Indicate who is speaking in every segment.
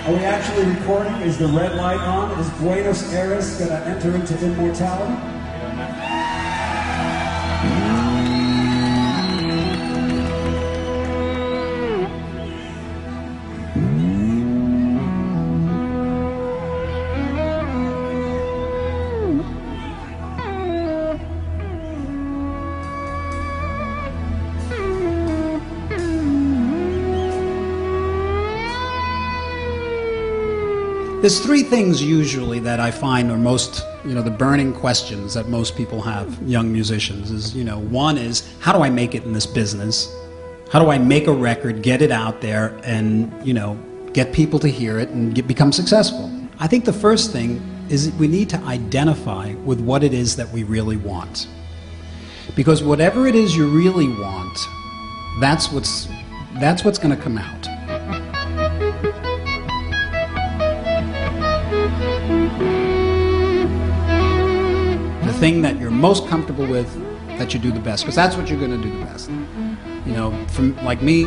Speaker 1: Are we actually recording? Is the red light on? Is Buenos Aires going to enter into immortality?
Speaker 2: There's three things usually that I find are most, the burning questions that most people have, young musicians, is, one is, how do I make it in this business? How do I make a record, get it out there, and, get people to hear it and become successful? I think the first thing is we need to identify with what it is that we really want. Because whatever it is you really want, that's what's going to come out. The thing that you're most comfortable with, that you do the best, because that's what you're going to do the best. From like me,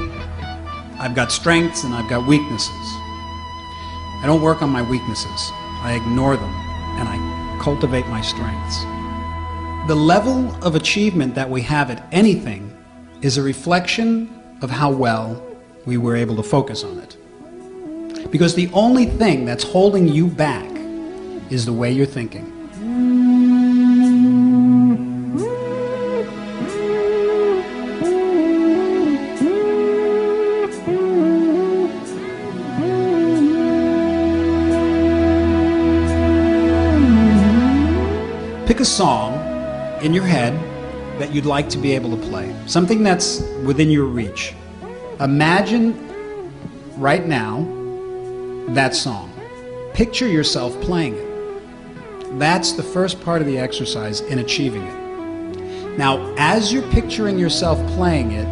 Speaker 2: I've got strengths and I've got weaknesses. I don't work on my weaknesses. I ignore them and I cultivate my strengths. The level of achievement that we have at anything is a reflection of how well we were able to focus on it. Because the only thing that's holding you back is the way you're thinking. Pick a song in your head that you'd like to be able to play. Something that's within your reach. Imagine right now that song. Picture yourself playing it. That's the first part of the exercise in achieving it. Now, as you're picturing yourself playing it,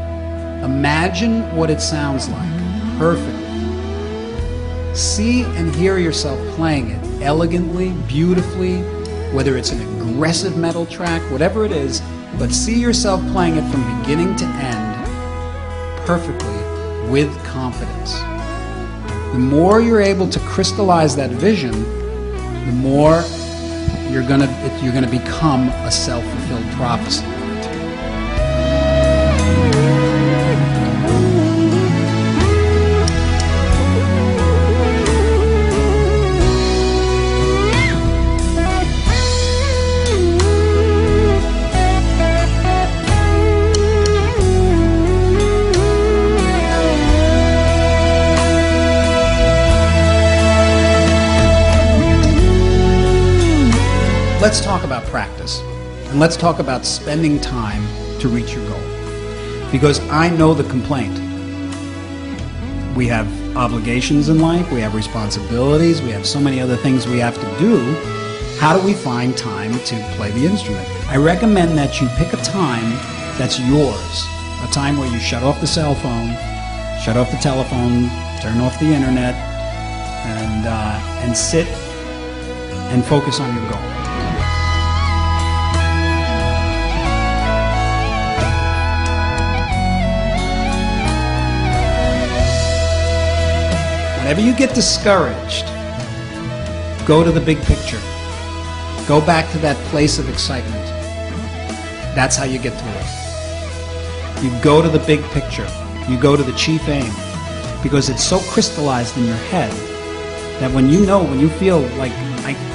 Speaker 2: imagine what it sounds like perfectly. See and hear yourself playing it elegantly, beautifully, whether it's an aggressive metal track, whatever it is, but see yourself playing it from beginning to end perfectly with confidence. The more you're able to crystallize that vision, the more you're gonna become a self-fulfilled prophecy. Let's talk about practice, and let's talk about spending time to reach your goal. Because I know the complaint. We have obligations in life, we have responsibilities, we have so many other things we have to do. How do we find time to play the instrument? I recommend that you pick a time that's yours, a time where you shut off the cell phone, shut off the telephone, turn off the internet, and sit and focus on your goal. Whenever you get discouraged, go to the big picture. Go back to that place of excitement. That's how you get through it. You go to the big picture. You go to the chief aim. Because it's so crystallized in your head that when you feel like,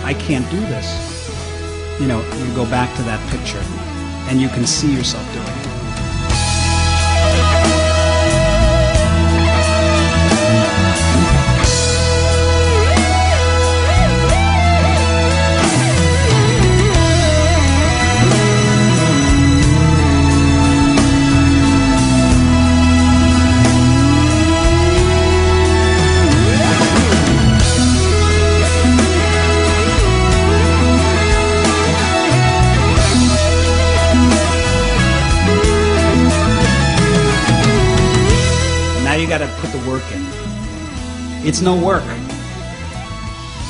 Speaker 2: I can't do this, you go back to that picture and you can see yourself doing it. You got to put the work in. It's no work.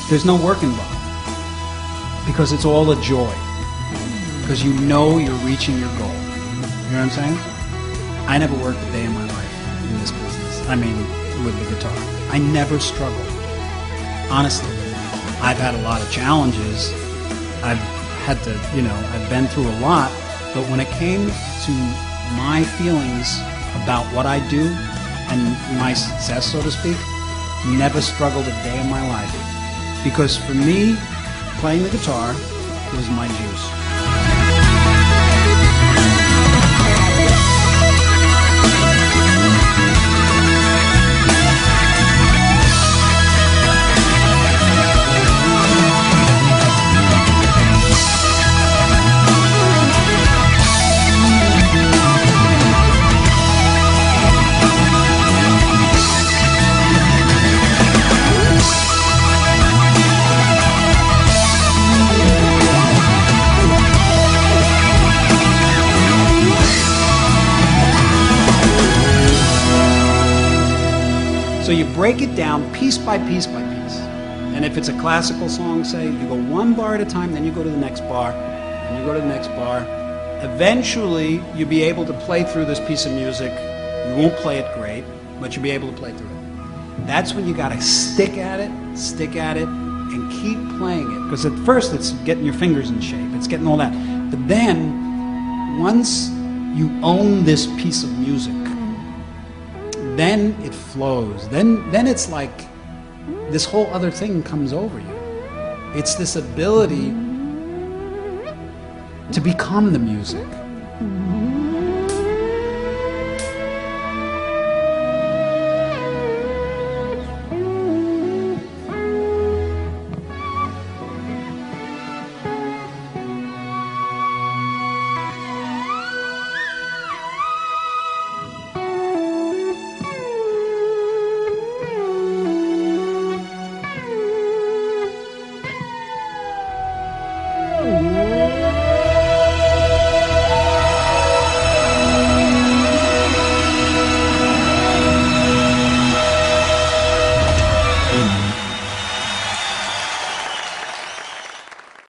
Speaker 2: There's no work involved. Because it's all a joy. Because you're reaching your goal. You know what I'm saying? I never worked a day in my life in this business. I mean, with the guitar. I never struggled. honestly, I've had a lot of challenges. I've had to, I've been through a lot. But when it came to my feelings about what I do and my success, so to speak, never struggled a day in my life. Because for me, playing the guitar was my juice. So you break it down piece by piece by piece. And if it's a classical song, say, you go one bar at a time, then you go to the next bar, and you go to the next bar. Eventually, you'll be able to play through this piece of music. You won't play it great, but you'll be able to play through it. That's when you got to stick at it, and keep playing it. Because at first, it's getting your fingers in shape. It's getting all that. But then, once you own this piece of music, then it flows. Then it's like this whole other thing comes over you. It's this ability to become the music.